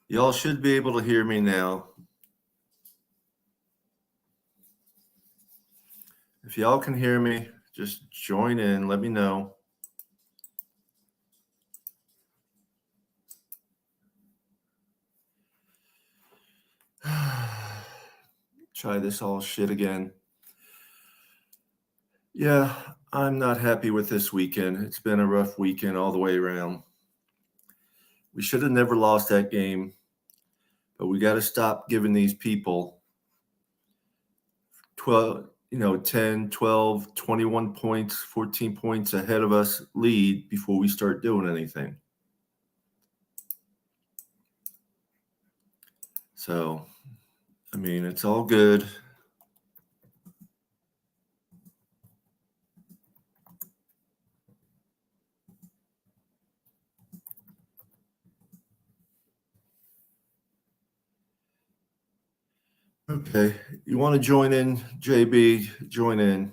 Y'all should be able to hear me now. If y'all can hear me, just join in. Let me know. Try this all shit again. Yeah, I'm not happy with this weekend. It's been a rough weekend all the way around. We should have never lost that game, but we got to stop giving these people 10, 12, 21 points, 14 points ahead of us lead before we start doing anything. So, I mean, it's all good. Okay, you want to join in, JB? Join in.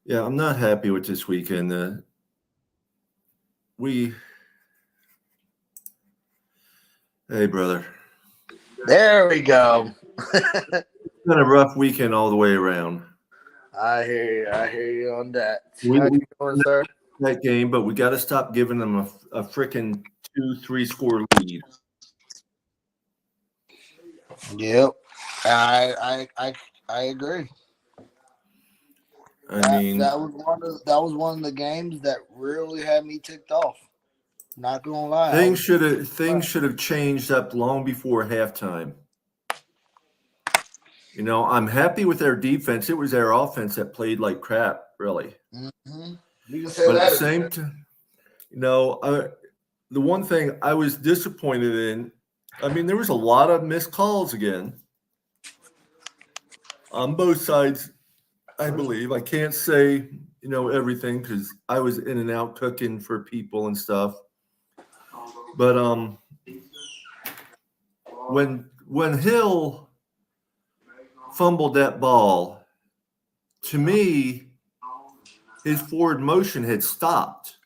Yeah, I'm not happy with this weekend. Hey, brother. There we go. It's been a rough weekend all the way around. I hear you. I hear you on that. We How you doing, sir? that game, but we got to stop giving them a freaking 2-3 score lead. Yep. I agree. That was one of the games that really had me ticked off. Not gonna lie. Things should have changed up long before halftime. I'm happy with their defense. It was their offense that played like crap, really. Mm-hmm. You can say But that. at the same time, the one thing I was disappointed in, I mean, there was a lot of missed calls again on both sides, I believe. I can't say, everything because I was in and out cooking for people and stuff. But when Hill fumbled that ball, to me, his forward motion had stopped.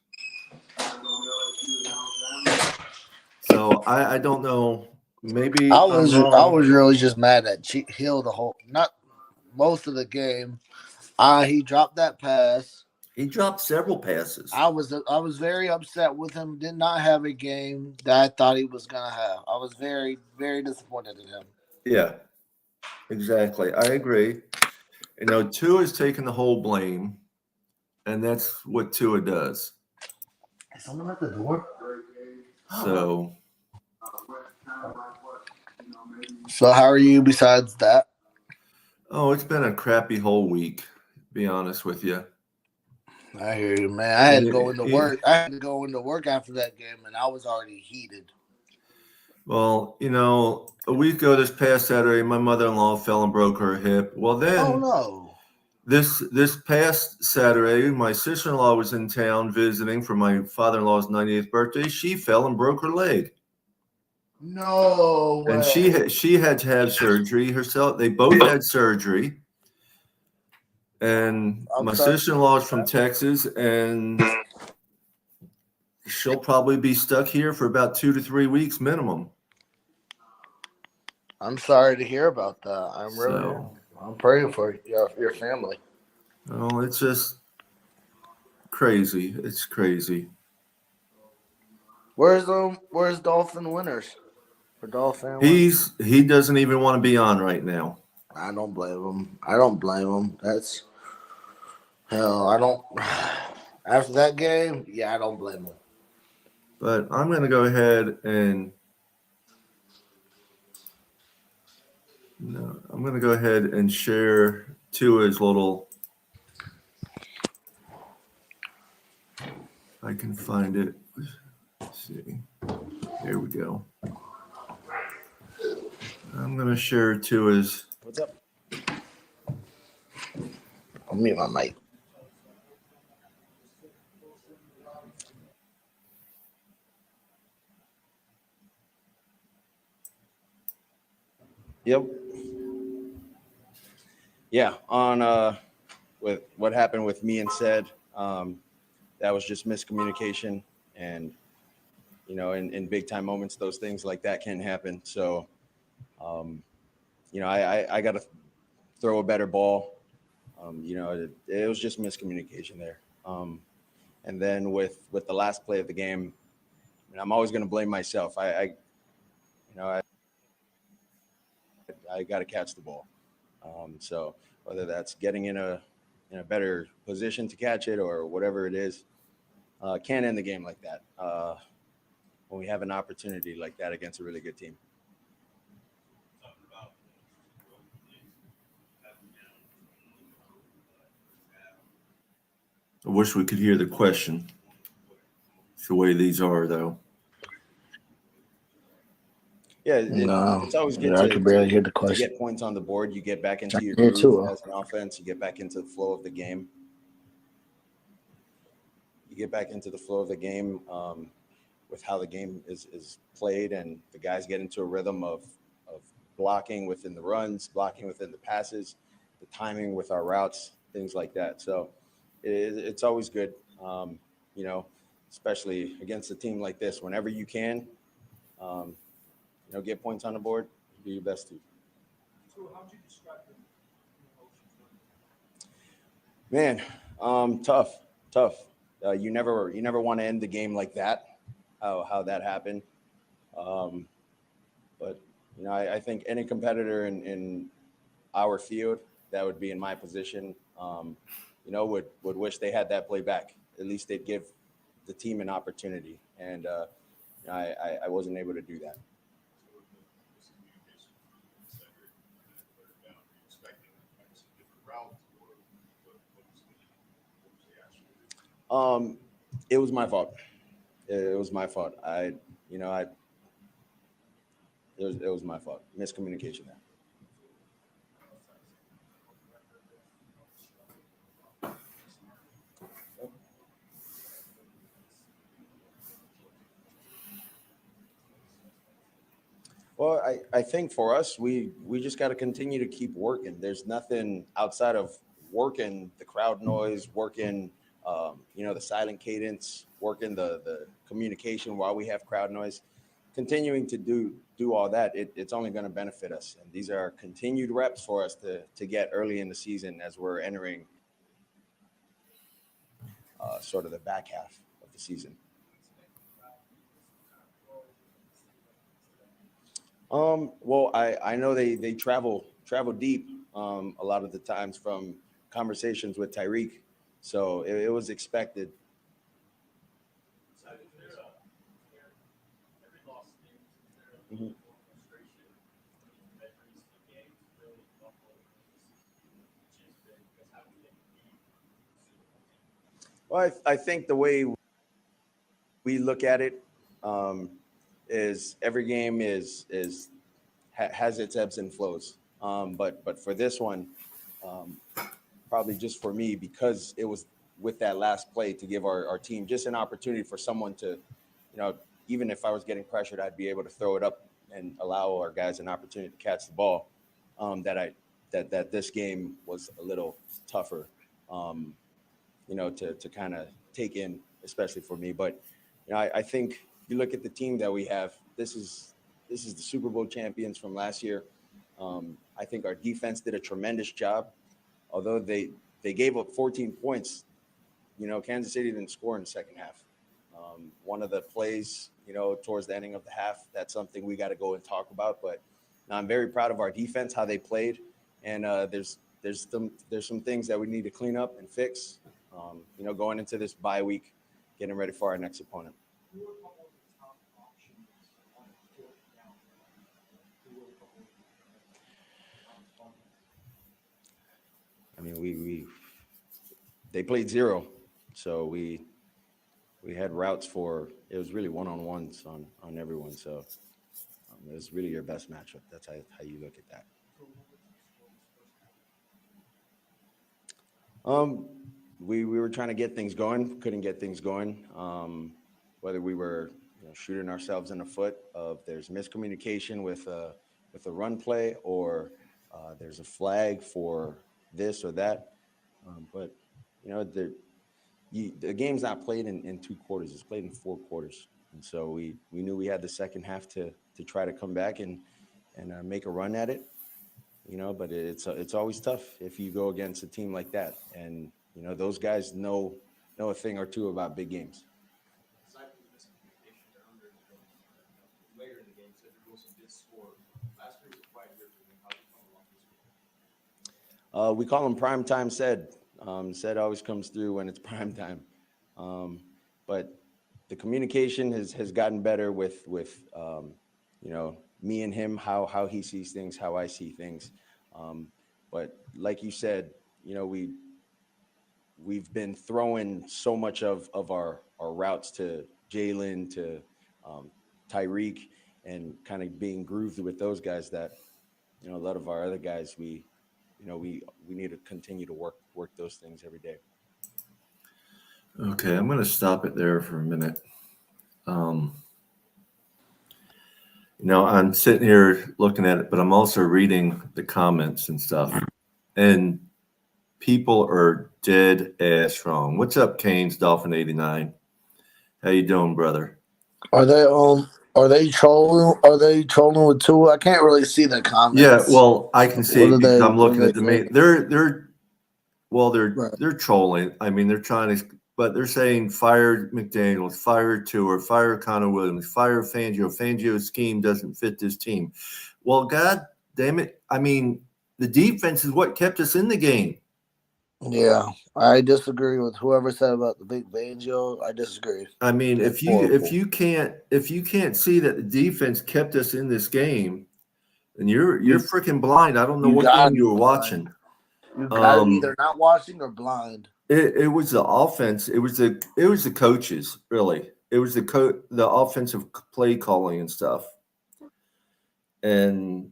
So I don't know. Maybe I was really just mad at Hill not most of the game. He dropped that pass. He dropped several passes. I was very upset with him. Did not have a game that I thought he was gonna have. I was very, very disappointed in him. Yeah, exactly. I agree. Tua is taking the whole blame, and that's what Tua does. Is someone at the door? So how are you besides that? Oh, it's been a crappy whole week, to be honest with you. I hear you, man. I had to go into work. I had to go into work after that game, and I was already heated. Well, a week ago this past Saturday, my mother-in-law fell and broke her hip. Well, then this past Saturday, my sister-in-law was in town visiting for my father-in-law's 90th birthday. She fell and broke her leg. No way. And she had to have surgery herself. They both had surgery. And my sister-in-law is from Texas, and she'll probably be stuck here for about 2 to 3 weeks minimum. I'm sorry to hear about that. I'm praying for your family. Oh, it's just crazy. It's crazy. Where's Dolphin winners? For Dolphin he doesn't even want to be on right now. I don't blame him. That's hell. I don't. After that game, I don't blame him. But I'm going to go ahead and share Tua's little. I can find it. Let's see. Here we go. I'm going to share Tua's. What's up? I'll mute my mic. Yep. Yeah, on with what happened with me and said, that was just miscommunication, and in big time moments, those things like that can happen. So, I got to throw a better ball. It was just miscommunication there. And then with the last play of the game, and I'm always going to blame myself. I got to catch the ball. So whether that's getting in a better position to catch it or whatever it is, can't end the game like that when we have an opportunity like that against a really good team. I wish we could hear the question. It's the way these are, though. Yeah, it's always good I can barely hear the to question. get points on the board. You get back into your groove as an offense. You get back into the flow of the game. With how the game is played, and the guys get into a rhythm of blocking within the runs, blocking within the passes, the timing with our routes, things like that. So it's always good, especially against a team like this. Whenever you can, get points on the board, do your best to. So how would you describe the emotions? Man, tough. You never want to end the game like that. How that happened. But I think any competitor in our field that would be in my position, would wish they had that play back. At least they'd give the team an opportunity, and I wasn't able to do that. It was my fault. It was my fault. It was my fault. Miscommunication there. Well, I think for us, we just got to continue to keep working. There's nothing outside of working the crowd noise, working, the silent cadence, working the communication while we have crowd noise. Continuing to do all that, it's only going to benefit us. And these are continued reps for us to get early in the season as we're entering sort of the back half of the season. Well, I know they travel deep a lot of the times from conversations with Tyreek, so it was expected. Mm-hmm. Well, I think the way we look at it is every game has its ebbs and flows. But for this one, probably just for me, because it was with that last play to give our team just an opportunity for someone to, even if I was getting pressured, I'd be able to throw it up and allow our guys an opportunity to catch the ball. That this game was a little tougher, to kind of take in, especially for me. But I think if you look at the team that we have, this is the Super Bowl champions from last year. I think our defense did a tremendous job. Although they gave up 14 points, Kansas City didn't score in the second half. One of the plays, towards the ending of the half, that's something we got to go and talk about. But I'm very proud of our defense, how they played, and there's some things that we need to clean up and fix. Going into this bye week, getting ready for our next opponent. I mean, they played zero, so we had routes for, it was really one-on-ones on everyone. So it was really your best matchup. That's how you look at that. We were trying to get things going, couldn't get things going. Whether we were shooting ourselves in the foot of there's miscommunication with a run play, or there's a flag for this or that. But the game's not played in 2 quarters. It's played in 4 quarters. And so we knew we had the second half to try to come back and make a run at it, but it's always tough if you go against a team like that. And, those guys know a thing or two about big games. Aside from the miscommunication later in the game, said the Wilson did score. Last year was a quiet year for him. How did you come along this week? We call him prime time Said. Said always comes through when it's prime time. But the communication has gotten better with me and him, how he sees things, how I see things. But like you said, we've been throwing so much of our routes to Jalen, to Tyreek, and kind of being grooved with those guys that, a lot of our other guys, we need to continue to work those things every day. Okay, I'm going to stop it there for a minute. I'm sitting here looking at it, but I'm also reading the comments and stuff. And people are dead ass wrong. What's up, Canes, Dolphin 89? How you doing, brother? Are they trolling? Are they trolling with Tua? I can't really see the comments. Yeah, well, I can see it because I'm looking at the main. They're trolling. I mean, they're trying to, but they're saying fire McDaniels, fire Tua, fire Connor Williams, fire Fangio. Fangio's scheme doesn't fit this team. Well, God damn it! I mean, the defense is what kept us in the game. Yeah, I disagree with whoever said about the big Fangio. I disagree. I mean, if you can't see that the defense kept us in this game, then you're freaking blind. I don't know what game you were watching. You got either not watching or blind. It was the offense. It was the coaches, really. It was the offensive play calling and stuff. And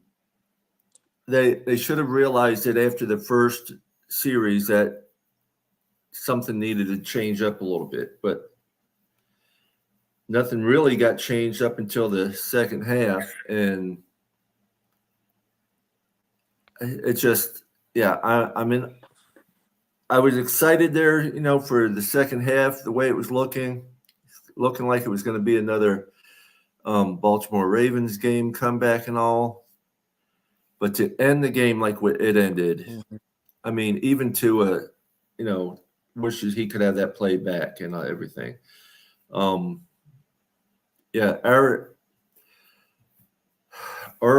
they should have realized that after the first series that something needed to change up a little bit, but nothing really got changed up until the second half. And it just, I was excited there, for the second half, the way it was looking like it was going to be another Baltimore Ravens game comeback and all. But to end the game like it ended, I mean, even Tua, wishes he could have that play back and everything. Are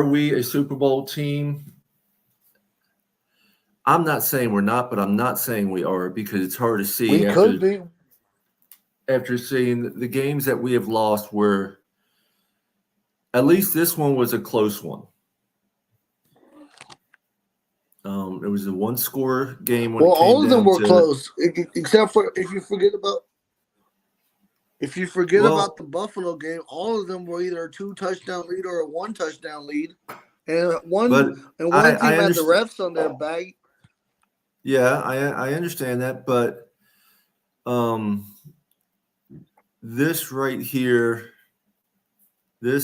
we a Super Bowl team? I'm not saying we're not, but I'm not saying we are because it's hard to see. We could be. After seeing the games that we have lost, were at least this one was a close one. It was a one-score game. All of them were close, except for if you forget about the Buffalo game. All of them were either a 2-touchdown lead or a 1-touchdown lead, and one team had the refs on their back. Yeah, I understand that, but this right here, they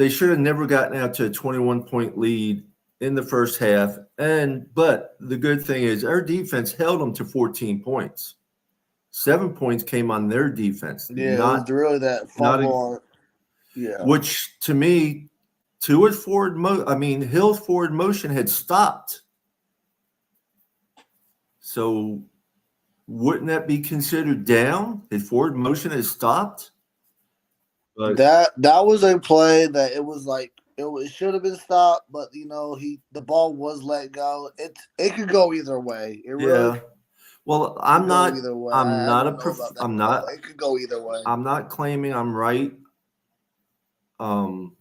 should have never gotten out to a 21-point lead in the first half. But the good thing is our defense held them to 14 points. 7 points came on their defense. Yeah, it was really that fumble. Which to me, Hill's forward motion had stopped. So wouldn't that be considered down? His forward motion has stopped. But that was a play that it was like it should have been stopped, but the ball was let go. It could go either way. Well, I'm not. It could go either way. I'm not claiming I'm right. I'm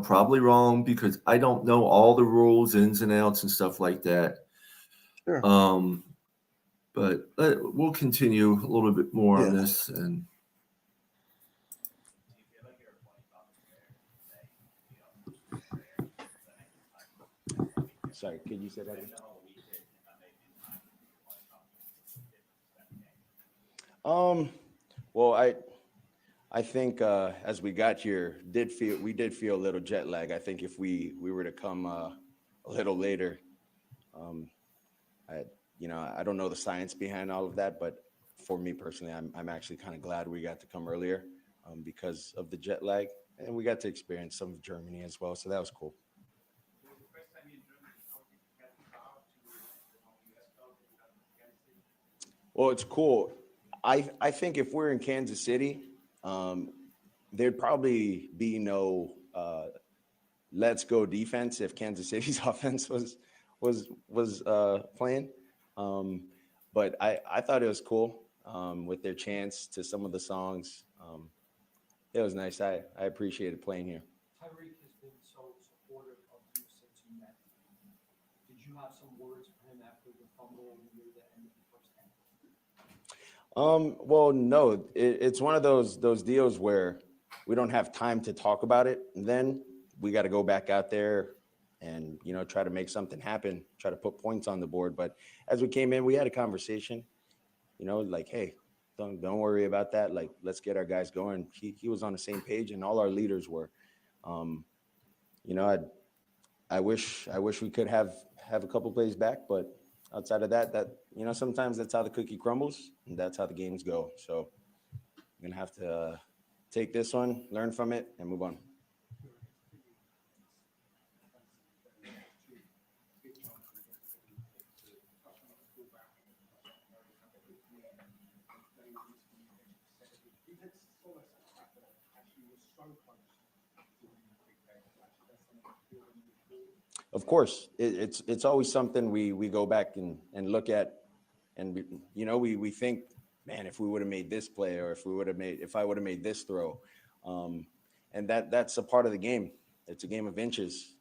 probably wrong because I don't know all the rules, ins and outs, and stuff like that. Sure. But we'll continue a little bit more on this. And sorry, could you say that again? Well, I think as we got here, we did feel a little jet lag. I think if we were to come a little later, I don't know the science behind all of that, but for me personally, I'm actually kind of glad we got to come earlier because of the jet lag, and we got to experience some of Germany as well. So that was cool. Well, it's cool. I think if we're in Kansas City, there'd probably be no let's go defense if Kansas City's offense was playing. But I thought it was cool with their chants to some of the songs. It was nice. I appreciated playing here. Tyreek has been so supportive of you since you met. Did you have some words for him after the fumble near the end of the first half? Well, no, it's one of those deals where we don't have time to talk about it. And then we got to go back out there and, try to make something happen, try to put points on the board. But as we came in, we had a conversation, like, hey, don't worry about that. Like, let's get our guys going. He was on the same page, and all our leaders were. I wish we could have a couple plays back, but outside of that, sometimes that's how the cookie crumbles, and that's how the games go. So I'm gonna have to take this one, learn from it, and move on. Of course, it's always something we go back and look at, and we think, man, if we would have made this play, or if I would have made this throw, and that's a part of the game. It's a game of inches,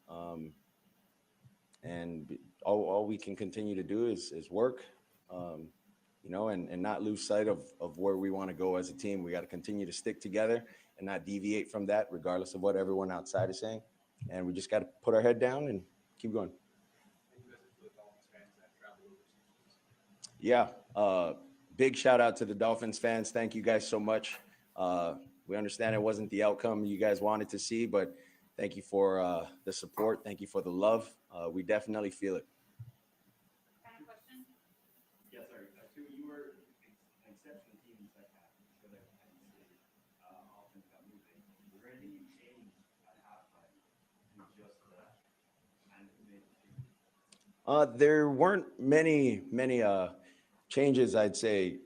and all we can continue to do is work, and not lose sight of where we want to go as a team. We got to continue to stick together and not deviate from that, regardless of what everyone outside is saying. And we just got to put our head down and keep going. Yeah. Big shout out to the Dolphins fans. Thank you guys so much. We understand it wasn't the outcome you guys wanted to see, but thank you for the support. Thank you for the love. We definitely feel it. Question? Yes, sir. You were an exceptional team in the second half. You showed that Kansas City offense got moving. Was there anything you changed at halftime to just kind of make the change? There weren't many changes, I'd say,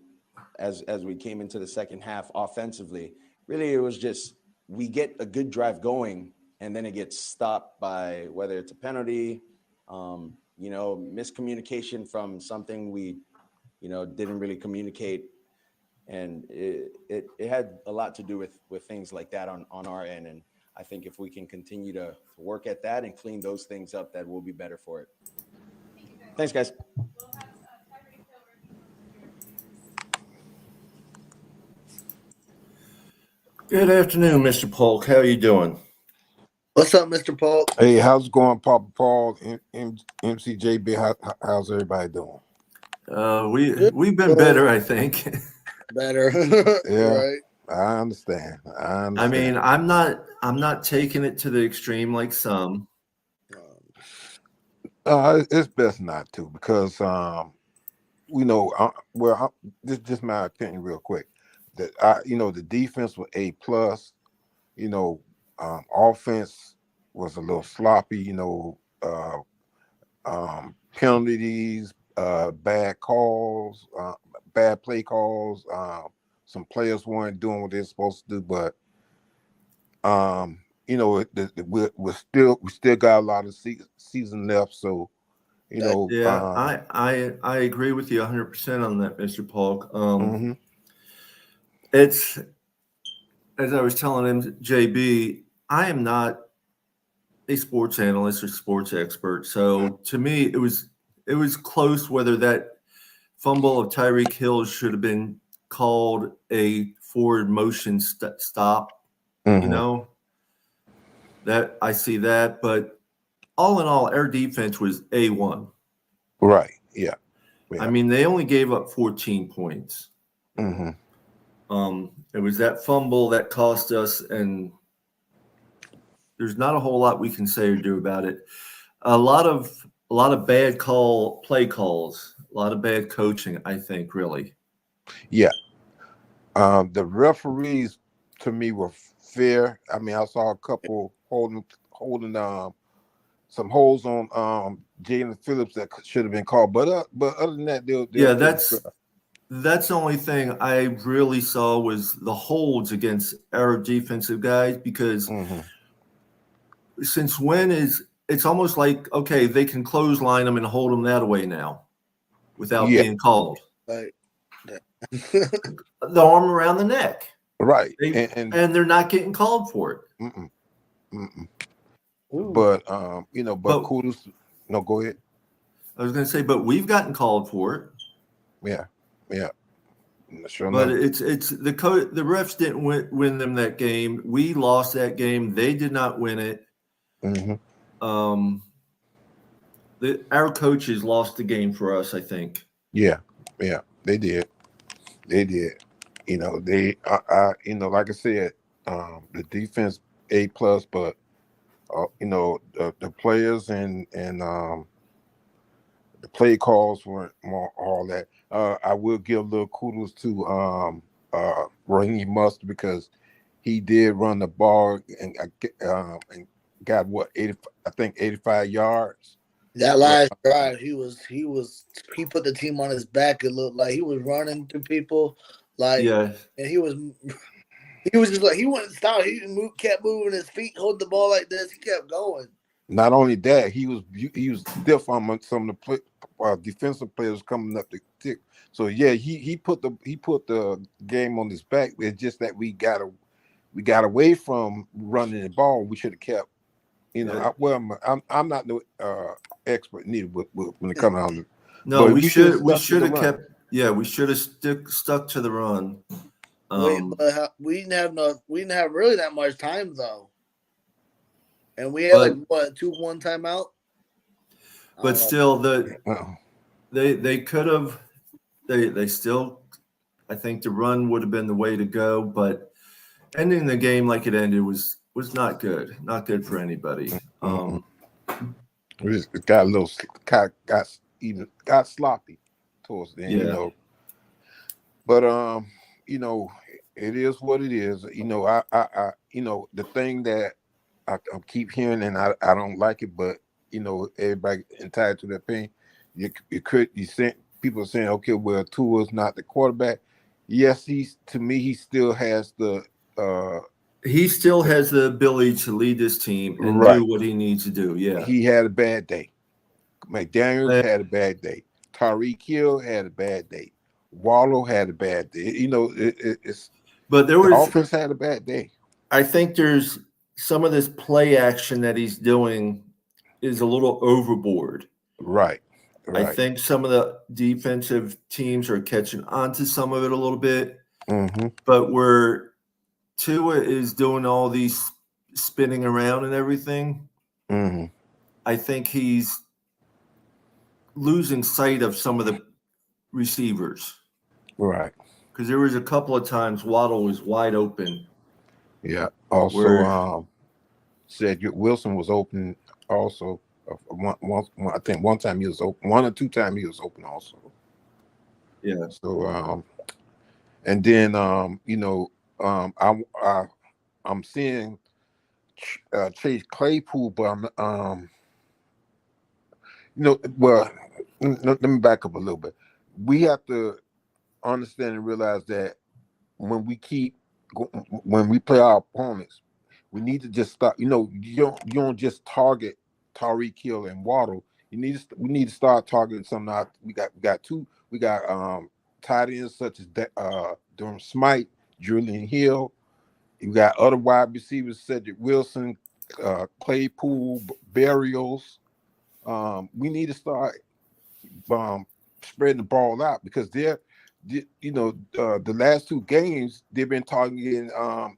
as we came into the second half offensively. Really, it was just we get a good drive going, and then it gets stopped by whether it's a penalty, miscommunication from something we, didn't really communicate. And it had a lot to do with things like that on our end. And I think if we can continue to work at that and clean those things up, that we'll be better for it. Thanks, guys. We'll have Tyreek Hill Good afternoon, Mr. Polk. How are you doing? What's up, Mr. Polk? Hey, how's it going, Papa Paul, MCJB? How's everybody doing? We've been better, I think. Better. Yeah, Right. I understand. I mean, I'm not taking it to the extreme like some. It's best not to, because this is just my opinion, real quick. That the defense was A+. Offense was a little sloppy. Penalties, bad calls, bad play calls. Some players weren't doing what they're supposed to do, but we still got a lot of season left, so I agree with you 100% on that, Mr. Polk. mm-hmm. It's, as I was telling him, JB, I am not a sports analyst or sports expert, so to me it was close whether that fumble of Tyreek Hill should have been called a forward motion stop. Mm-hmm. That I see that, but all in all, our defense was A1. Right. Yeah. I mean, they only gave up 14 points. Mm-hmm. It was that fumble that cost us, and there's not a whole lot we can say or do about it. A lot of bad play calls, A lot of bad coaching, I think, really. Yeah. The referees to me were fair. I mean, I saw a couple holding some holes on Jalen Phillips that should have been called, but other than that, Yeah, that's the only thing I really saw was the holds against our defensive guys, because since when it's almost like, okay, they can clothesline them and hold them that way now without being called. Right. The arm around the neck. Right. And they're not getting called for it. But but kudos. No, go ahead. I was going to say, but we've gotten called for it. Yeah. Sure but enough. it's the refs didn't win them that game. We lost that game. They did not win it. Our coaches lost the game for us, I think. Yeah, they did. You know, they like I said, the defense A+, but the players and the play calls weren't more all that. I will give a little kudos to Raheem Mustard, because he did run the ball and got 85 yards. That last drive, he put the team on his back. It looked like he was running through people, and he was just like, he wouldn't stop. He kept moving his feet, holding the ball like this. He kept going. Not only that, he was stiff on some of the defensive players coming up the tick. So yeah, he put the game on his back. It's just that we got away from running the ball. We should have kept. I'm not no expert neither when it comes down to. No, we should have kept. Yeah, we should have stuck to the run. But we didn't have really that much time though, and we had 2-1 timeout. But still, they could have. They still. I think the run would have been the way to go, but ending the game like it ended was not good. Not good for anybody. It got a little got sloppy towards the end, But it is what it is. I the thing that I keep hearing, and I don't like it, but everybody entitled to their opinion. People are saying, okay, well, Tua's not the quarterback. Yes, he still has the. He still has the ability to lead this team and do what he needs to do. Yeah, he had a bad day. McDaniels had a bad day. Tyreek Hill had a bad day. Waddle had a bad day. But the offense had a bad day. I think there's some of this play action that he's doing is a little overboard. Right. I think some of the defensive teams are catching on to some of it a little bit. But where Tua is doing all these spinning around and everything, I think he's losing sight of some of the receivers. Right. Because there was a couple of times Waddle was wide open. Yeah. Also, Cedric Wilson was open also. I think one time he was open. 1 or 2 times he was open also. Yeah. So and then I'm seeing Chase Claypool, but well, let me back up a little bit. We have to understand and realize that when we play our opponents, we need to just start. You don't just target Tyreek Hill and Waddle. We need to start targeting something out. We got two. We got tight ends such as Durham Smythe, Julian Hill. You got other wide receivers, Cedric Wilson, Claypool, Berrios. We need to start spreading the ball out, because the last 2 games they've been targeting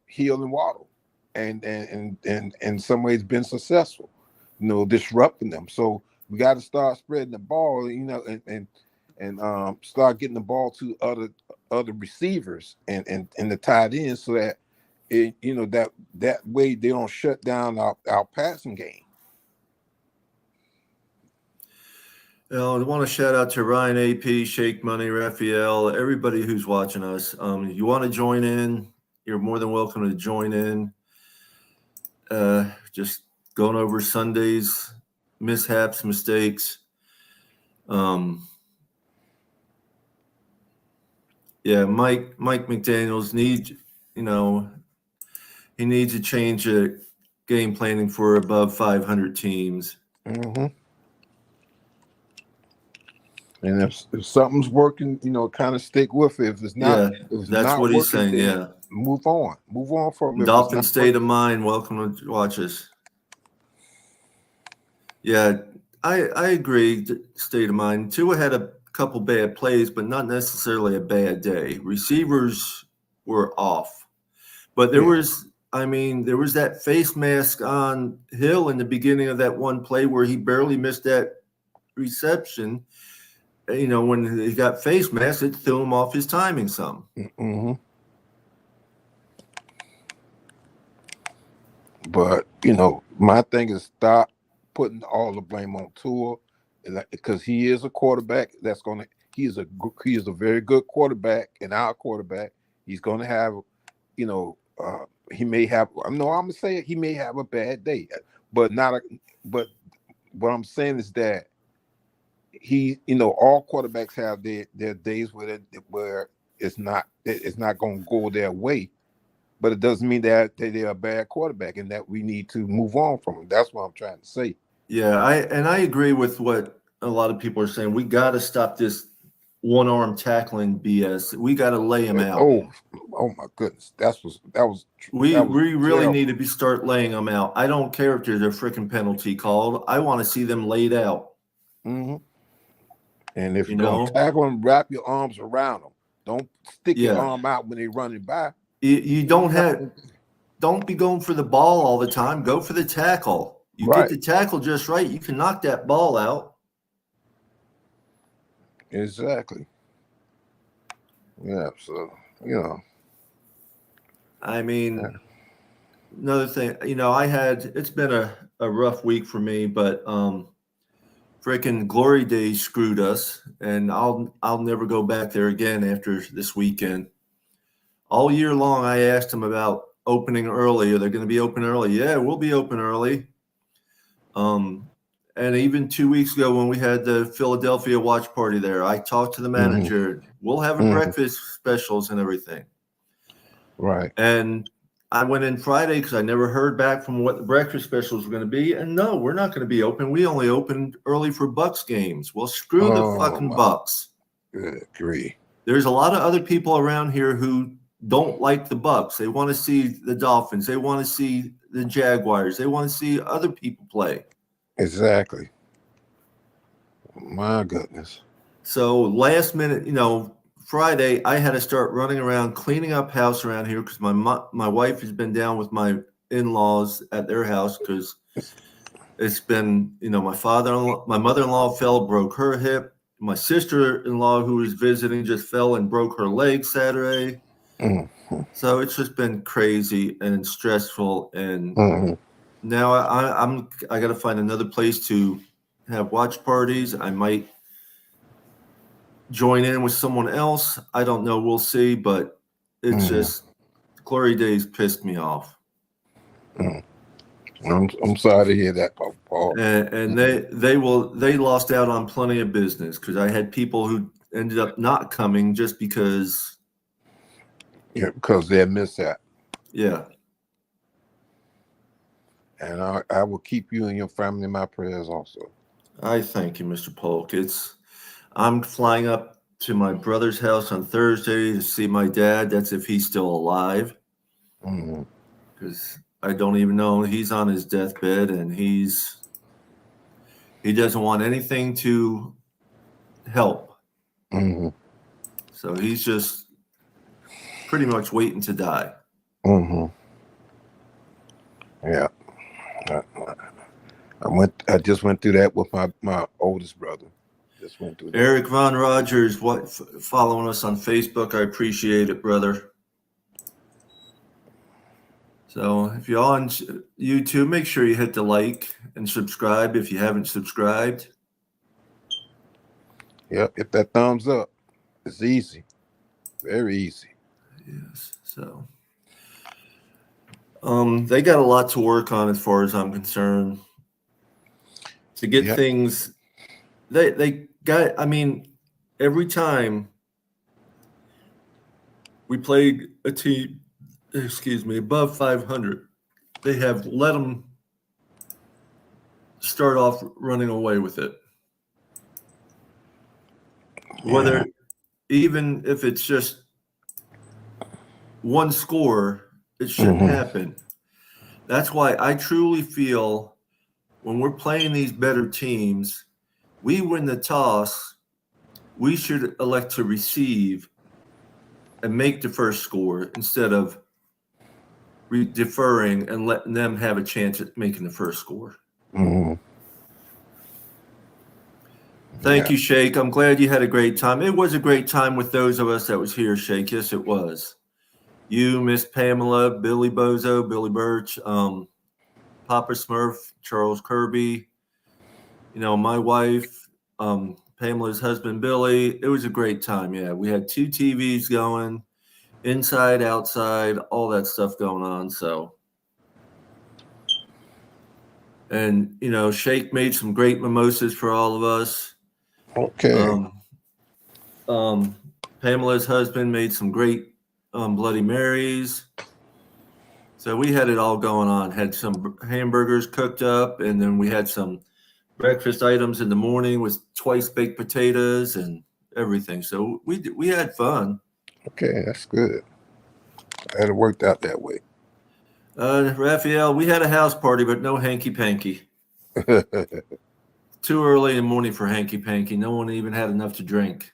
Hill and Waddle, and in some ways been successful, disrupting them. So we got to start spreading the ball, and start getting the ball to other receivers and the tight ends, so that that way they don't shut down our passing game. I want to shout out to Ryan AP, Shake Money, Raphael, everybody who's watching us. You want to join in, you're more than welcome to join in. Just going over Sunday's mishaps, mistakes. Yeah, Mike McDaniels needs, he needs to change the game planning for above 500 teams. Mm-hmm. And if something's working, kind of stick with it. If it's not, that's what he's saying. Yeah, move on from it. Dolphin state of mind. Welcome to watch us. Yeah, I agree. State of mind. Tua had a couple bad plays, but not necessarily a bad day. Receivers were off, but there was that face mask on Hill in the beginning of that one play where he barely missed that reception. When he got face mask, it threw him off his timing some. Mm-hmm. But my thing is stop putting all the blame on Tua, because he is a quarterback. He is a very good quarterback, and our quarterback. He's going to have, he may have. I'm gonna say it, he may have a bad day, but But what I'm saying is that all quarterbacks have their days where it's not going to go their way. But it doesn't mean that they're a bad quarterback and that we need to move on from them. That's what I'm trying to say. Yeah, I agree with what a lot of people are saying. We got to stop this one-arm tackling BS. We got to lay him out. Oh my goodness, we really need to start laying them out. I don't care if there's a freaking penalty called. I want to see them laid out. Mm-hmm. And if you're going to tackle them, wrap your arms around them. Don't stick your arm out when they're running by. You don't be going for the ball all the time. Go for the tackle. You get the tackle just right, you can knock that ball out. Exactly. Yeah, so another thing, it's been a rough week for me, but freaking Glory Days screwed us, and I'll never go back there again after this weekend. All year long, I asked them about opening early. Are they going to be open early? Yeah, we'll be open early. And even 2 weeks ago when we had the Philadelphia watch party there, I talked to the manager. Mm-hmm. We'll have breakfast specials and everything. Right. And I went in Friday because I never heard back from what the breakfast specials were going to be. And no, we're not going to be open. We only opened early for Bucks games. Well, screw the fucking Bucks. Good grief. There's a lot of other people around here who don't like the Bucks. They want to see the Dolphins. They want to see the Jaguars. They want to see other people play. Exactly. My goodness. So last minute, Friday, I had to start running around cleaning up house around here because my wife has been down with my in-laws at their house because it's been, my mother-in-law fell, broke her hip. My sister-in-law who was visiting just fell and broke her leg Saturday. Mm-hmm. So it's just been crazy and stressful, and now I got to find another place to have watch parties. I might join in with someone else. I don't know. We'll see, but it's just Glory Days pissed me off. I'm sorry to hear that, Paul. And they lost out on plenty of business because I had people who ended up not coming just because. Yeah, because they missed that. Yeah. And I will keep you and your family in my prayers also. I thank you, Mr. Polk. I'm flying up to my brother's house on Thursday to see my dad. That's if he's still alive. Because I don't even know. He's on his deathbed, and he doesn't want anything to help. So he's just pretty much waiting to die. Yeah. I just went through that with my oldest brother. Just went through that. Eric Von Rogers, following us on Facebook. I appreciate it, brother. So if you're on YouTube, make sure you hit the like and subscribe if you haven't subscribed. Yep. If that thumbs up, it's easy. Very easy. Yes. So, they got a lot to work on as far as I'm concerned. To get things, they got. I mean, every time we played a team, above 500, they have let them start off running away with it. Whether, even if it's just one score, it shouldn't happen. That's why I truly feel when we're playing these better teams, we win the toss, we should elect to receive and make the first score instead of deferring and letting them have a chance at making the first score. Thank you, Shake. I'm glad you had a great time. It was a great time with those of us that was here, Shake. Yes, it was. You, Miss Pamela, Billy Bozo, Billy Birch, Papa Smurf, Charles Kirby, my wife, Pamela's husband, Billy. It was a great time. Yeah, we had 2 TVs going, inside, outside, all that stuff going on. So, and, Shake made some great mimosas for all of us. Okay. Pamela's husband made some great Bloody Marys. So we had it all going on. Had some hamburgers cooked up, and then we had some breakfast items in the morning with twice baked potatoes and everything. So we had fun. Okay, that's good. It worked out that way. Raphael, we had a house party, but no hanky panky. Too early in the morning for hanky panky. No one even had enough to drink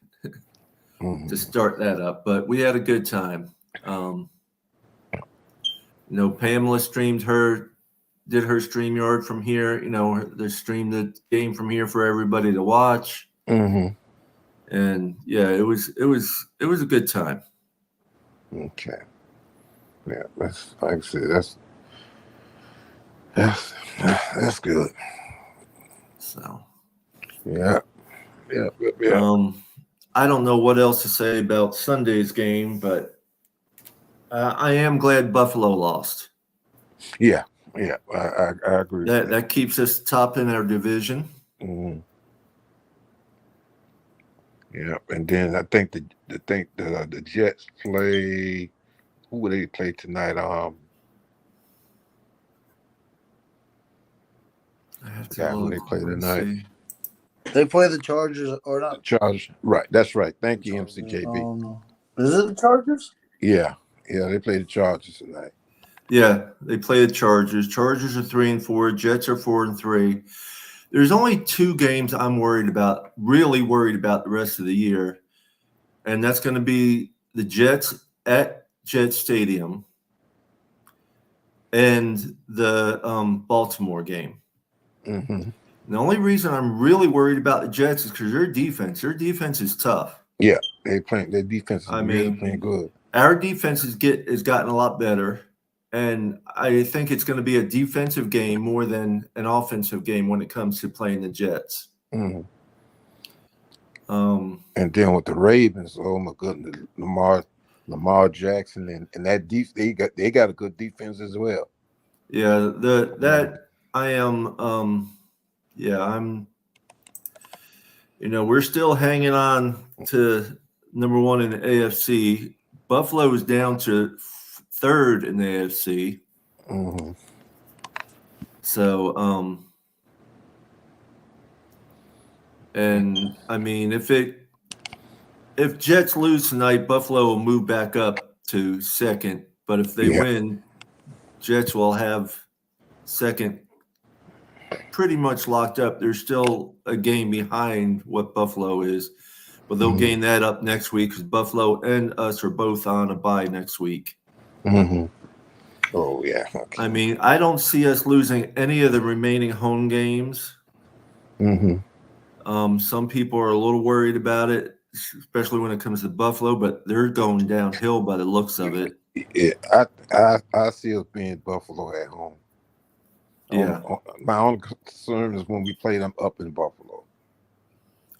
to start that up. But we had a good time. Pamela did her StreamYard from here. They streamed the game from here for everybody to watch. And yeah, it was a good time. Okay. Yeah, that's like I said, that's good. So yeah. I don't know what else to say about Sunday's game, but I am glad Buffalo lost. Yeah, I agree. That keeps us top in our division. Yeah, and then I think the Jets play. Who will they play tonight? I have to look. Who they play tonight? See. They play the Chargers or not? Chargers. Right, that's right. Thank you, MCKB. Is it the Chargers? Yeah, they play the Chargers tonight. Yeah, they play the Chargers. Chargers are 3-4. Jets are 4-3. There's only 2 games I'm really worried about the rest of the year, and that's going to be the Jets at Jet Stadium and the Baltimore game. The only reason I'm really worried about the Jets is because their defense is tough. Yeah, their defense is really playing good. Our defense has gotten a lot better, and I think it's going to be a defensive game more than an offensive game when it comes to playing the Jets. And then with the Ravens, oh my goodness, Lamar Jackson and that they got a good defense as well. Yeah, I'm. We're still hanging on to number 1 in the AFC. Buffalo is down to 3rd in the AFC. So, and I mean, if Jets lose tonight, Buffalo will move back up to 2nd. But if they win, Jets will have 2nd pretty much locked up. They're still a game behind what Buffalo is, but they'll gain that up next week because Buffalo and us are both on a bye next week. Oh, yeah. Okay. I mean, I don't see us losing any of the remaining home games. Some people are a little worried about it, especially when it comes to Buffalo, but they're going downhill by the looks of it. Yeah, I see us being Buffalo at home. Yeah. My only concern is when we play them up in Buffalo.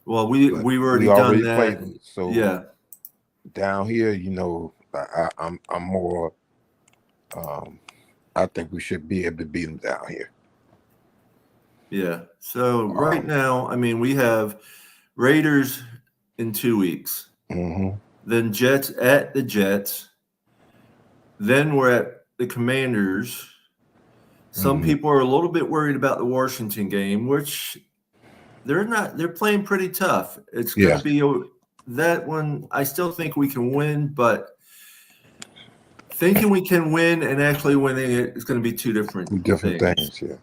Well, we've already done that. Played them. So yeah, down here, I'm more. I think we should be able to beat them down here. yeah. So right now, I mean, we have Raiders in 2 weeks, then Jets at the Jets, then we're at the Commanders. Some people are a little bit worried about the Washington game, which they're not. They're playing pretty tough. It's going to be that one. I still think we can win, but thinking we can win and actually winning it is going to be two different things. Yeah,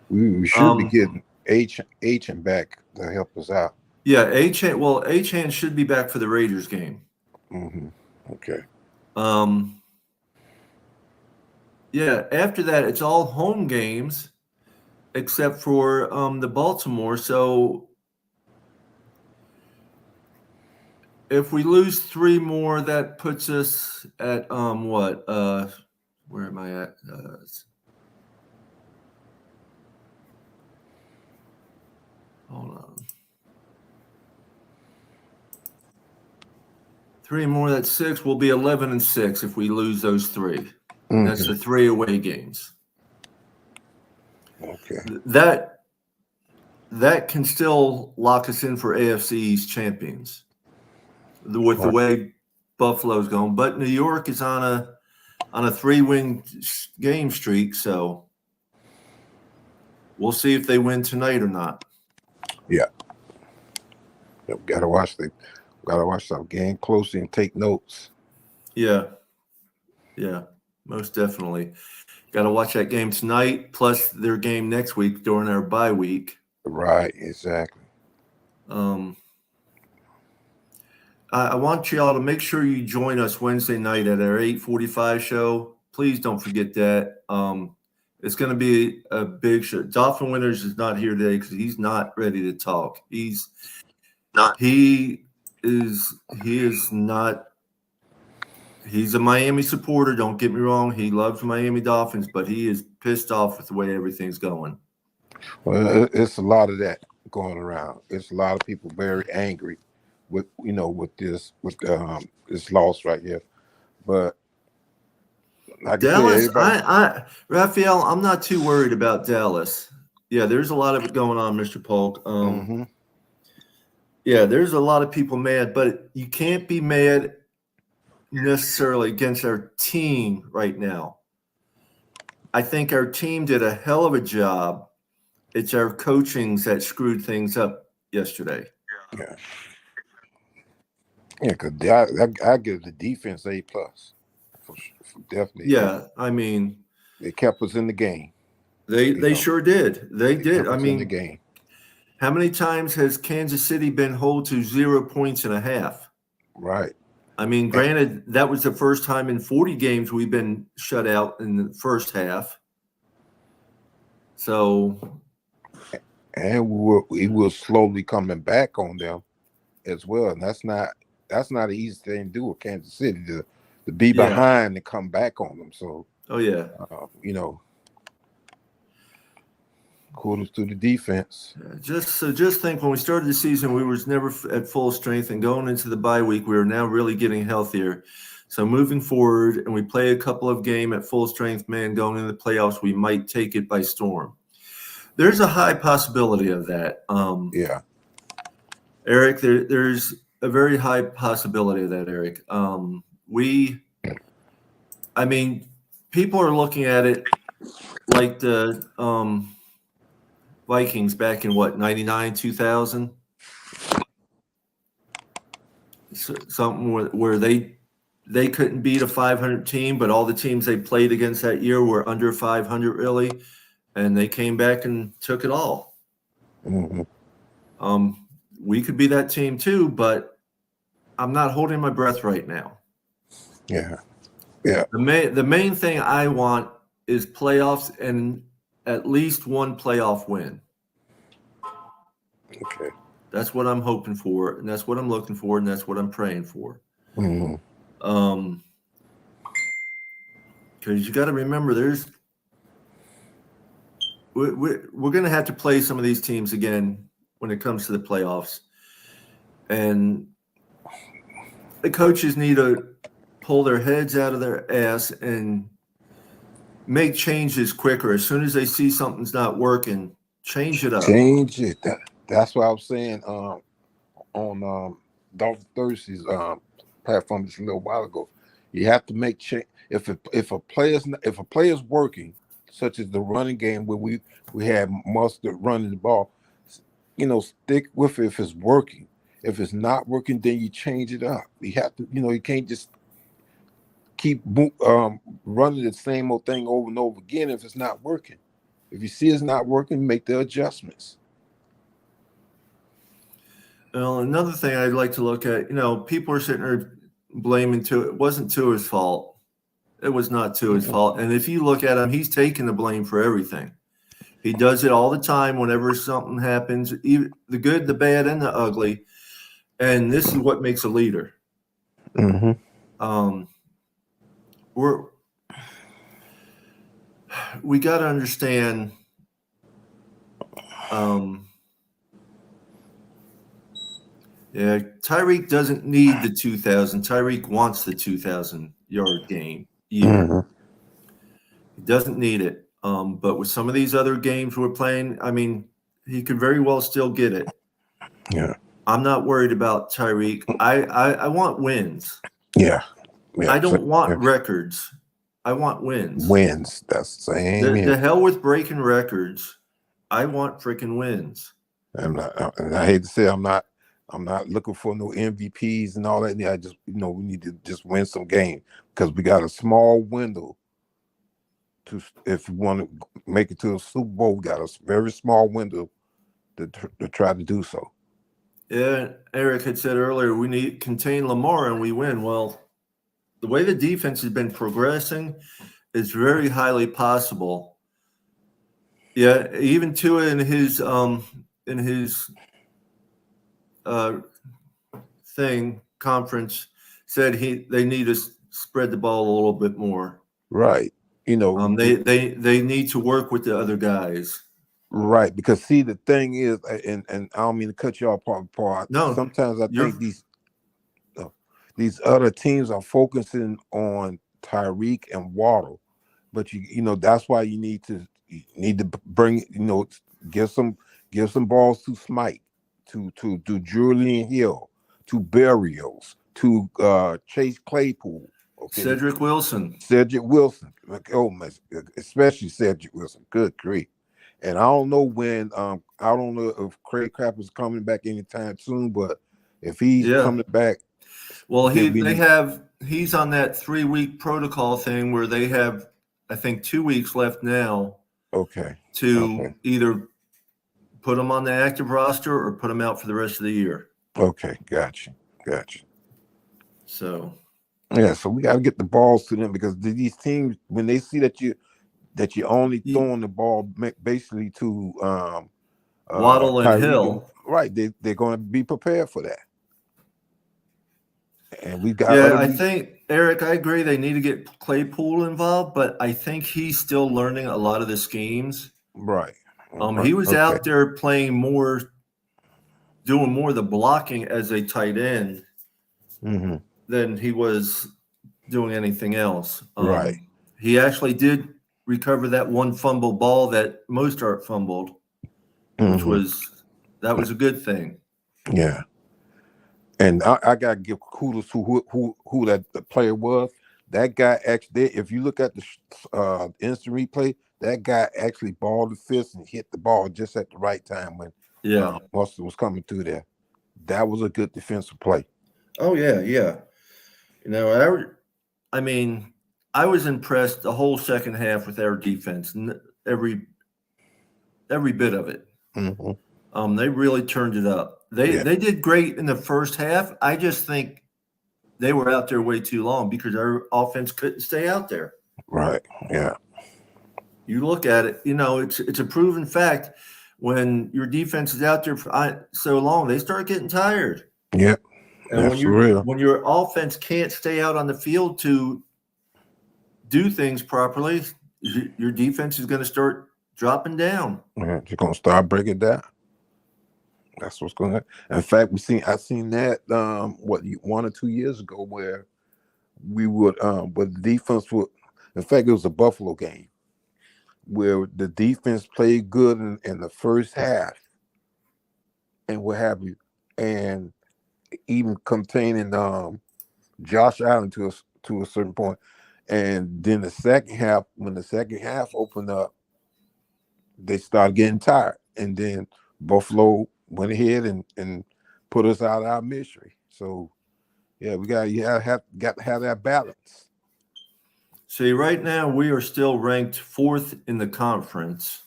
we should be getting H and back to help us out. Yeah, H-Han should be back for the Raiders game. Okay. Yeah, after that, it's all home games except for the Baltimore. So if we lose 3 more, that puts us at what? Where am I at? Hold on. 3 more, that's 6. We'll be 11-6 if we lose those 3. That's the 3 away games. Okay. That can still lock us in for AFC East champions with the way Buffalo's going. But New York is on a 3-win game streak, so we'll see if they win tonight or not. Yeah. Gotta watch the game closely and take notes. Yeah, most definitely. Got to watch that game tonight, plus their game next week during our bye week. Right, exactly. I want y'all to make sure you join us Wednesday night at our 8:45 show. Please don't forget that. It's going to be a big show. Dolphin Winters is not here today because he's not ready to talk. He is not. He's a Miami supporter. Don't get me wrong. He loves Miami Dolphins, but he is pissed off with the way everything's going. Well, it's a lot of that going around. It's a lot of people very angry with this loss right here. But like Dallas, I said, Raphael, I'm not too worried about Dallas. Yeah, there's a lot of it going on, Mr. Polk. Yeah, there's a lot of people mad, but you can't be mad necessarily against our team right now. I think our team did a hell of a job. It's our coachings that screwed things up yesterday. Yeah, because I give the defense A+. Definitely. Yeah, I mean, they kept us in the game. They sure did. They did. I mean, in the game. How many times has Kansas City been held to 0 points and a half? Right. I mean, granted, that was the first time in 40 games we've been shut out in the first half. So, and we will slowly coming back on them as well, and that's not an easy thing to do with Kansas City to be behind and come back on them. So, kudos to the defense. Just think, when we started the season, we was never at full strength, and going into the bye week, we are now really getting healthier. So moving forward, and we play a couple of games at full strength, man, going into the playoffs, we might take it by storm. There's a high possibility of that. Eric, there's a very high possibility of that, Eric. People are looking at it like the Vikings back in 99, 2000, something where they couldn't beat a 500 team, but all the teams they played against that year were under 500 really, and they came back and took it all. We could be that team too, but I'm not holding my breath right now. Yeah. The main thing I want is playoffs and at least one playoff win. Okay. That's what I'm hoping for, and that's what I'm looking for, and that's what I'm praying for. Because you got to remember, we're going to have to play some of these teams again when it comes to the playoffs. And the coaches need to pull their heads out of their ass and make changes quicker. As soon as they see something's not working, change it up. Change it. That's what I was saying on Dolphin Thursday's platform just a little while ago. You have to make change. If a player's working, such as the running game where we had Mustard running the ball, stick with it if it's working. If it's not working, then you change it up. You have to, you can't just keep running the same old thing over and over again if it's not working. If you see it's not working, make the adjustments. Well, another thing I'd like to look at, people are sitting there blaming Tua. It wasn't Tua's fault. It was not Tua's fault. And if you look at him, he's taking the blame for everything. He does it all the time whenever something happens, even the good, the bad, and the ugly. And this is what makes a leader. Mm-hmm. We got to understand. Tyreek doesn't need the 2,000. Tyreek wants the 2,000-yard game. Mm-hmm. He doesn't need it. But with some of these other games we're playing, he could very well still get it. Yeah. I'm not worried about Tyreek. I want wins. Yeah. I don't want records. I want wins. Wins. That's the same. The hell with breaking records. I want freaking wins. And I hate to say I'm not looking for no MVPs and all that. I just we need to just win some games because we got a small window to, if we want to make it to a Super Bowl, we got a very small window to try to do so. Yeah, Eric had said earlier we need to contain Lamar and we win. Well, the way the defense has been progressing is very highly possible. Yeah, even Tua in his conference said they need to spread the ball a little bit more. Right. They need to work with the other guys. Right, because see, the thing is, and I don't mean to cut you all apart. No, sometimes I think these other teams are focusing on Tyreek and Waddle, but that's why you need to bring give some balls to Smite, to Julian Hill, to Berrios, to Chase Claypool, okay? Cedric Wilson, especially Cedric Wilson. Good grief. And I don't know when. I don't know if Craig Crap is coming back anytime soon. But if he's coming back, well, he's on that 3-week protocol thing where they have, I think, 2 weeks left now. Okay. To either put him on the active roster or put him out for the rest of the year. Okay, gotcha. So. Yeah, so we got to get the balls to them because these teams, when they see that you're only throwing the ball basically to Waddle and Hill, right? They're going to be prepared for that. And we got. Yeah, I think Eric, I agree. They need to get Claypool involved, but I think he's still learning a lot of the schemes. Right. He was out there playing more, doing more of the blocking as a tight end than he was doing anything else. Right. He actually did recover that one fumble ball that Mostert fumbled, which was a good thing. Yeah. And I gotta give kudos to who that the player was. That guy actually, if you look at the instant replay, that guy actually balled the fist and hit the ball just at the right time when Mustard was coming through there. That was a good defensive play. Oh yeah. I was impressed the whole second half with our defense, every bit of it. They really turned it up. They did great in the first half. I just think they were out there way too long because our offense couldn't stay out there. Right. Yeah. You look at it, it's a proven fact. When your defense is out there for so long, they start getting tired. Yep. And when your offense can't stay out on the field to do things properly, your defense is going to start dropping down. Yeah, you're going to start breaking down. That's what's going on. In fact, I seen that 1 or 2 years ago where we would but the defense would. In fact, it was a Buffalo game where the defense played good in the first half and what have you, and even containing Josh Allen to a certain point. And then the second half, when the second half opened up, they started getting tired, and then Buffalo went ahead and put us out of our misery. So yeah, we got to have that balance. See, right now we are still ranked 4th in the conference.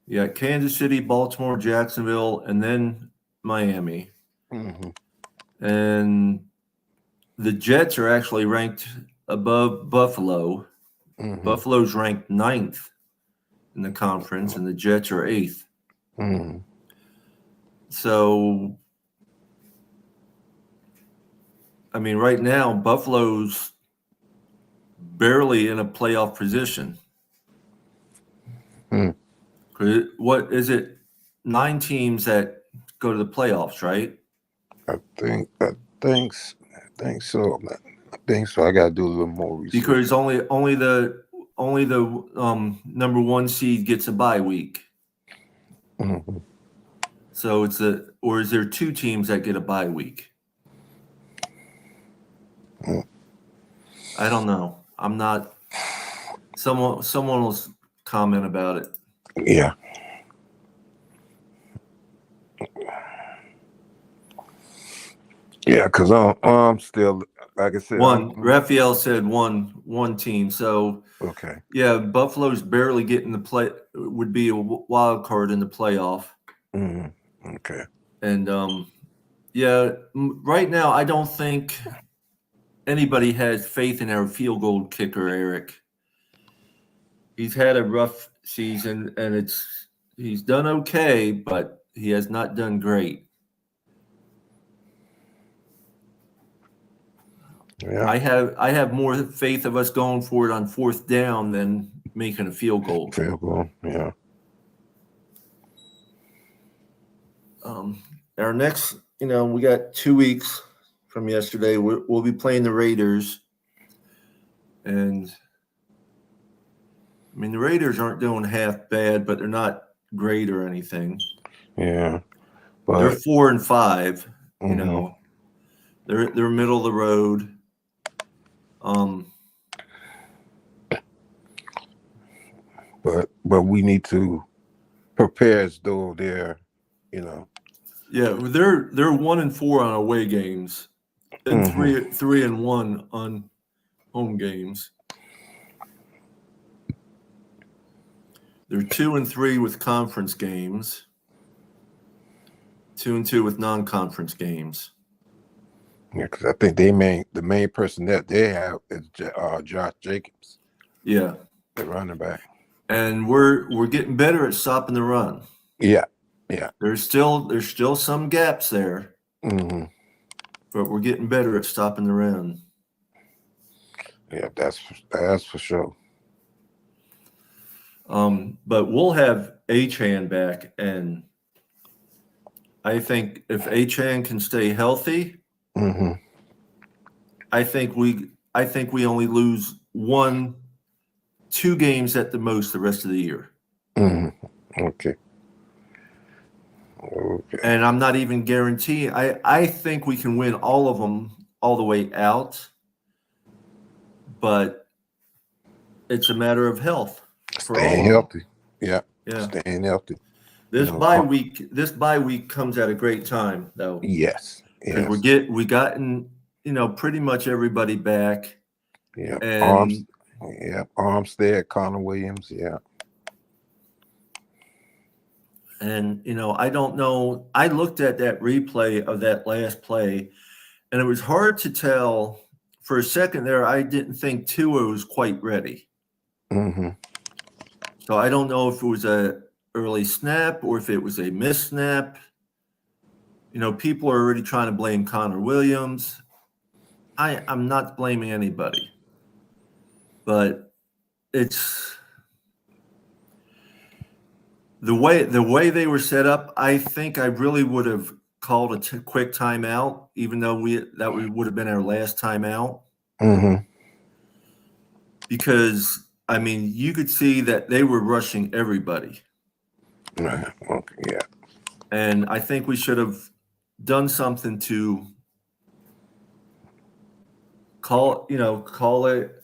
You got Kansas City, Baltimore, Jacksonville, and then Miami. Mm-hmm. And the Jets are actually ranked above Buffalo. Mm-hmm. Buffalo's ranked 9th in the conference, and the Jets are 8th. Mm-hmm. So, I mean, right now, Buffalo's barely in a playoff position. Mm. What is it? 9 teams that go to the playoffs, right? I think so, man. I think so. I gotta do a little more research. Because only the number 1 seed gets a bye week. Mm-hmm. So or is there 2 teams that get a bye week? Mm. I don't know. I'm not. Someone will comment about it. Yeah. Yeah, because I'm still, like I said, Raphael said one team. So okay. Yeah, Buffalo's barely getting the play. Would be a wild card in the playoff. Mm-hmm. Okay. And yeah, right now I don't think anybody has faith in our field goal kicker, Eric. He's had a rough season, and he's done okay, but he has not done great. Yeah. I have more faith of us going for it on 4th down than making a field goal. Field goal, yeah. Our next, we got 2 weeks from yesterday. We'll be playing the Raiders, and I mean the Raiders aren't doing half bad, but they're not great or anything. Yeah, but they're 4-5. Mm-hmm. They're middle of the road. But we need to prepare as though they're, Yeah, they're 1-4 on away games, and Mm-hmm. 3-1 on home games. They're 2-3 with conference games, 2-2 with non-conference games. Yeah, because I think the main person that they have is Josh Jacobs. Yeah, the running back. And we're getting better at stopping the run. Yeah, yeah. There's still some gaps there, Mm-hmm. but we're getting better at stopping the run. Yeah, that's for sure. But we'll have Achane back, and I think if Achane can stay healthy, Mm-hmm. I think we only lose 1-2 games at the most the rest of the year. Mm-hmm. Okay. And I'm not even guaranteeing. I think we can win all of them all the way out, but it's a matter of health. Staying healthy. Yeah. Staying healthy. This bye week comes at a great time, though. Yes. Because we gotten pretty much everybody back. Yeah. And Armstead, Connor Williams. Yeah. And I don't know. I looked at that replay of that last play, and it was hard to tell. For a second there, I didn't think Tua was quite ready. Mm-hmm. So I don't know if it was a early snap or if it was a missed snap. People are already trying to blame Connor Williams. I'm not blaming anybody, but The way they were set up, I think I really would have called a quick timeout, even though that would have been our last timeout. Mm-hmm. Because I mean, you could see that they were rushing everybody. Okay, yeah. And I think we should have done something to call it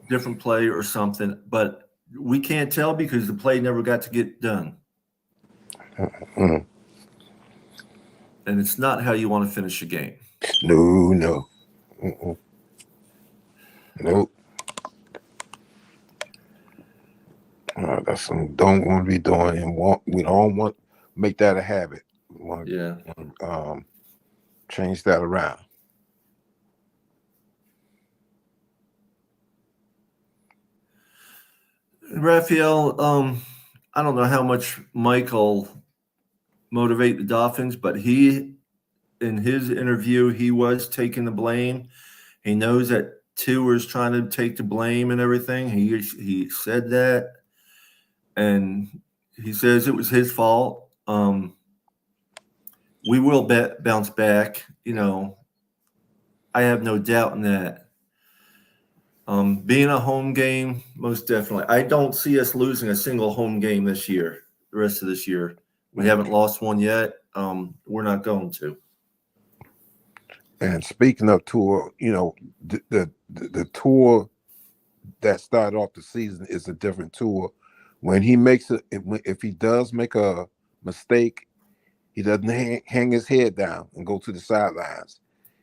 different play or something, but we can't tell because the play never got to get done. Mm-hmm. And it's not how you want to finish a game. No. Mm-mm. Nope. That's something we don't want to be doing, and we don't want to make that a habit. We want to change that around. Raphael, I don't know how much Michael motivate the Dolphins, but in his interview, he was taking the blame. He knows that Tua's trying to take the blame and everything. He said that, and he says it was his fault. We will bounce back. I have no doubt in that. Being a home game, most definitely. I don't see us losing a single home game this year, the rest of this year. We haven't lost one yet. We're not going to. And speaking of tour, the tour that started off the season is a different tour. When he makes it, if he does make a mistake, he doesn't hang his head down and go to the sidelines.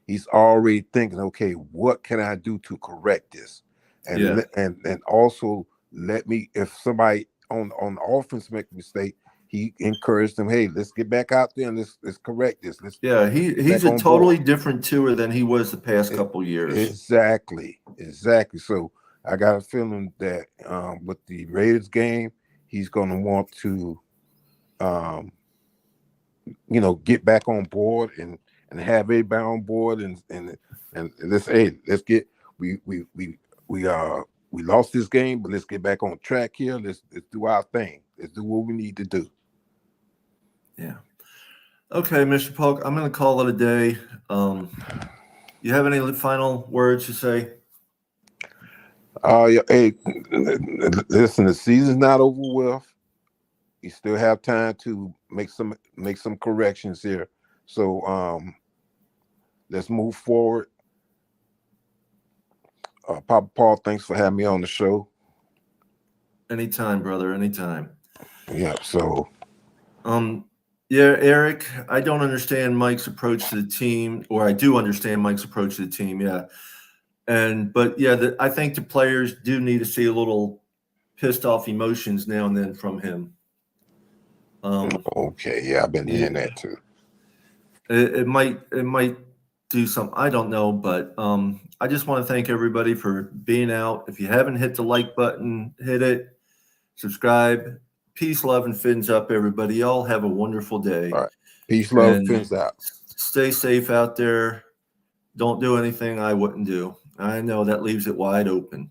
He's already thinking, okay, what can I do to correct this? And also let me, if somebody on the offense make a mistake, he encouraged them, hey, let's get back out there and let's correct this. He's a totally different tour than he was the past couple years. Exactly. So I got a feeling that with the Raiders game, he's going to want to, get back on board and have everybody on board and let's get we lost this game, but let's get back on track here. Let's do our thing. Let's do what we need to do. Yeah. Okay, Mr. Polk, I'm going to call it a day. You have any final words to say? Hey, listen, the season's not over with. You still have time to make some corrections here. So let's move forward. Papa Paul, thanks for having me on the show. Anytime, brother. Anytime. Yeah. So. Eric, I don't understand Mike's approach to the team, or I do understand Mike's approach to the team. Yeah. I think the players do need to see a little pissed off emotions now and then from him. Okay. Yeah. I've been hearing that too. It might do something. I don't know, but I just want to thank everybody for being out. If you haven't hit the like button, hit it, subscribe. Peace, love, and fins up, everybody. Y'all have a wonderful day. All right. Peace, love, fins out. Stay safe out there. Don't do anything I wouldn't do. I know that leaves it wide open.